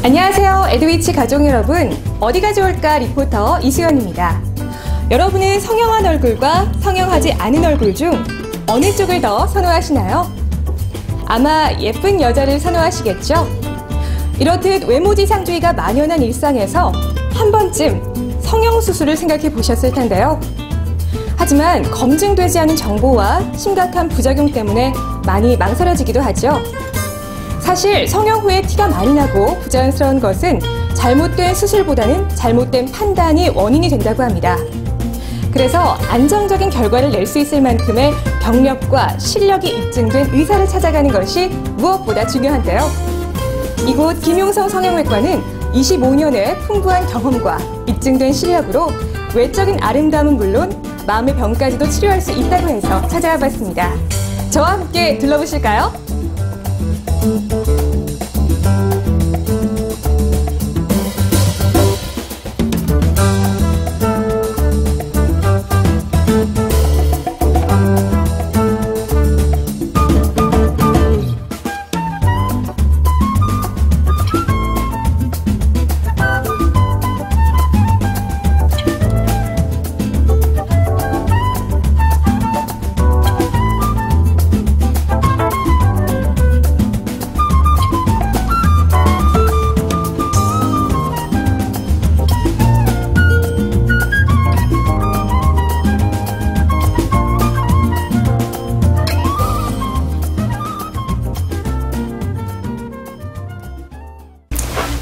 안녕하세요. 에드위치 가족 여러분, 어디가 좋을까 리포터 이수연입니다. 여러분은 성형한 얼굴과 성형하지 않은 얼굴 중 어느 쪽을 더 선호하시나요? 아마 예쁜 여자를 선호하시겠죠? 이렇듯 외모지상주의가 만연한 일상에서 한 번쯤 성형수술을 생각해 보셨을 텐데요. 하지만 검증되지 않은 정보와 심각한 부작용 때문에 많이 망설여지기도 하죠. 사실 성형 후에 티가 많이 나고 부자연스러운 것은 잘못된 수술보다는 잘못된 판단이 원인이 된다고 합니다. 그래서 안정적인 결과를 낼 수 있을 만큼의 경력과 실력이 입증된 의사를 찾아가는 것이 무엇보다 중요한데요. 이곳 김용성 성형외과는 25년의 풍부한 경험과 입증된 실력으로 외적인 아름다움은 물론 마음의 병까지도 치료할 수 있다고 해서 찾아와 봤습니다. 저와 함께 둘러보실까요?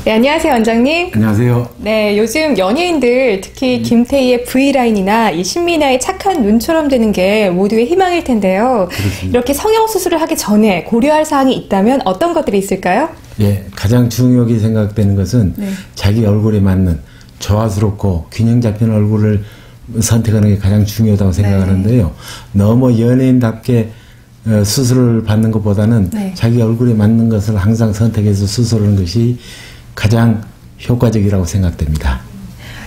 네, 안녕하세요, 원장님. 안녕하세요. 네, 요즘 연예인들, 특히 김태희의 V라인이나 이 신민아의 착한 눈처럼 되는 게 모두의 희망일 텐데요. 그렇습니다. 이렇게 성형수술을 하기 전에 고려할 사항이 있다면 어떤 것들이 있을까요? 예, 가장 중요하게 생각되는 것은 자기 얼굴에 맞는 조화스럽고 균형 잡힌 얼굴을 선택하는 게 가장 중요하다고 생각하는데요. 너무 연예인답게 수술을 받는 것보다는 자기 얼굴에 맞는 것을 항상 선택해서 수술하는 것이 가장 효과적이라고 생각됩니다.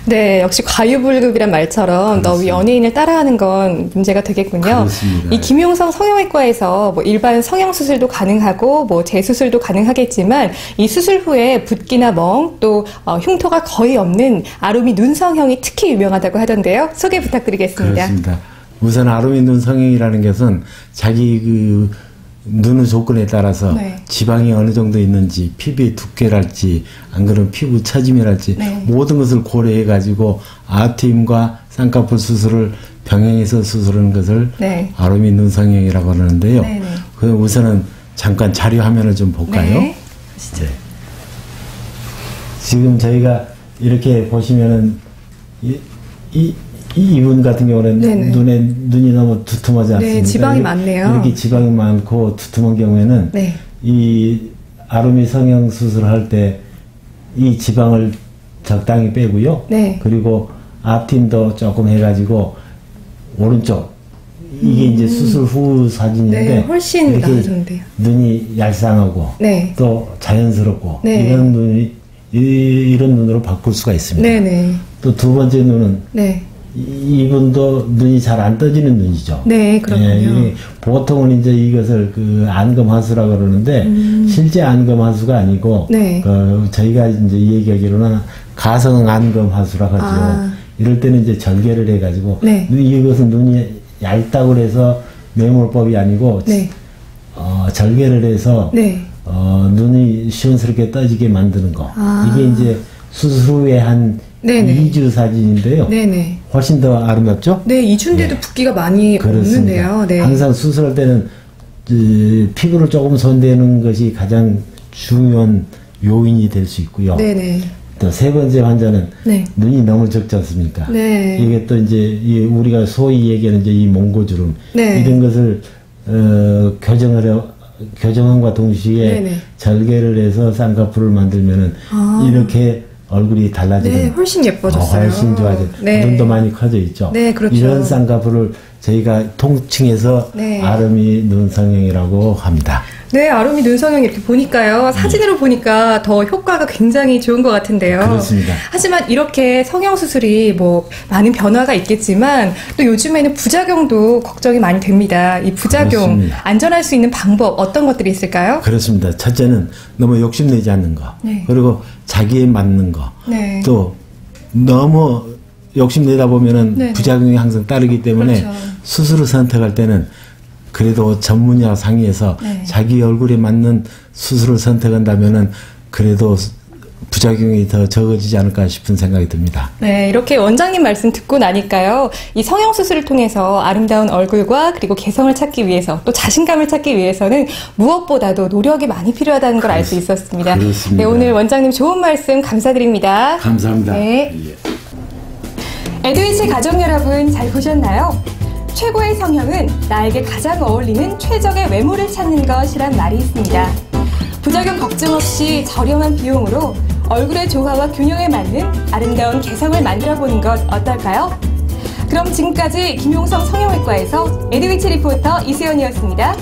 네, 역시 과유불급이란 말처럼 너무 연예인을 따라하는 건 문제가 되겠군요. 그렇습니다. 이 김용성 성형외과에서 뭐 일반 성형수술도 가능하고 뭐 재수술도 가능하겠지만 이 수술 후에 붓기나 멍, 또 흉터가 거의 없는 아루미 눈 성형이 특히 유명하다고 하던데요. 소개 부탁드리겠습니다. 그렇습니다. 우선 아루미 눈 성형이라는 것은 자기 눈의 조건에 따라서 지방이 어느 정도 있는지, 피부의 두께랄지, 안 그러면 피부 처짐이랄지 모든 것을 고려해 가지고 앞트임과 쌍꺼풀 수술을 병행해서 수술하는 것을 아루미 눈 성형이라고 하는데요. 그럼 우선은 잠깐 자료 화면을 좀 볼까요? 네. 지금 저희가 이렇게 보시면은 이분 같은 경우는 눈이 너무 두툼하지 않습니까? 네, 지방이 많네요. 이렇게 지방이 많고 두툼한 경우에는 이 아루미 성형 수술할 때 이 지방을 적당히 빼고요. 그리고 앞팀도 조금 해가지고 오른쪽 이게 이제 수술 후 사진인데 훨씬 나아졌는데요. 눈이 얄쌍하고 또 자연스럽고 이런 눈으로 바꿀 수가 있습니다. 또 두 번째 눈은 이분도 눈이 잘 안 떠지는 눈이죠. 네, 그렇군요. 보통은 이제 이것을 안검하수라고 그러는데, 실제 안검하수가 아니고, 저희가 이제 얘기하기로는 가성 안검하수라고 하죠. 이럴 때는 이제 절개를 해가지고, 이것은 눈이 얇다고 해서 매몰법이 아니고, 절개를 해서, 눈이 시원스럽게 떠지게 만드는 거. 이게 이제 수술 후에 한 2주 사진인데요. 훨씬 더 아름답죠? 네, 2주인데도 붓기가 많이 없는데요. 항상 수술할 때는 피부를 조금 손대는 것이 가장 중요한 요인이 될 수 있고요. 또 세 번째 환자는 눈이 너무 적지 않습니까? 이게 또 이제 우리가 소위 얘기하는 이제 이 몽고주름 이런 것을 교정함과 동시에 절개를 해서 쌍꺼풀을 만들면은 이렇게 얼굴이 달라지는. 훨씬 예뻐졌어요. 훨씬 좋아져. 눈도 많이 커져 있죠. 그렇죠. 이런 쌍꺼풀을 저희가 통칭해서 네. 아름이 눈성형이라고 합니다. 네, 아름이 눈성형 이렇게 보니까요. 사진으로 보니까 더 효과가 굉장히 좋은 것 같은데요. 그렇습니다. 하지만 이렇게 성형수술이 뭐 많은 변화가 있겠지만 또 요즘에는 부작용도 걱정이 많이 됩니다. 이 부작용, 그렇습니다. 안전할 수 있는 방법 어떤 것들이 있을까요? 그렇습니다. 첫째는 너무 욕심내지 않는 거. 네. 그리고 자기에 맞는 거. 네. 또 너무 욕심내다 보면은 네네. 부작용이 항상 따르기 때문에 그렇죠. 수술을 선택할 때는 그래도 전문의와 상의해서 네. 자기 얼굴에 맞는 수술을 선택한다면은 그래도 부작용이 더 적어지지 않을까 싶은 생각이 듭니다. 네, 이렇게 원장님 말씀 듣고 나니까요. 이 성형수술을 통해서 아름다운 얼굴과 그리고 개성을 찾기 위해서 또 자신감을 찾기 위해서는 무엇보다도 노력이 많이 필요하다는 걸 알 수 있었습니다. 그렇습니다. 네, 오늘 원장님 좋은 말씀 감사드립니다. 감사합니다. 네. 에듀이치 가족 여러분 잘 보셨나요? 최고의 성형은 나에게 가장 어울리는 최적의 외모를 찾는 것이란 말이 있습니다. 부작용 걱정 없이 저렴한 비용으로 얼굴의 조화와 균형에 맞는 아름다운 개성을 만들어보는 것 어떨까요? 그럼 지금까지 김용성 성형외과에서 에듀이치 리포터 이수연이었습니다.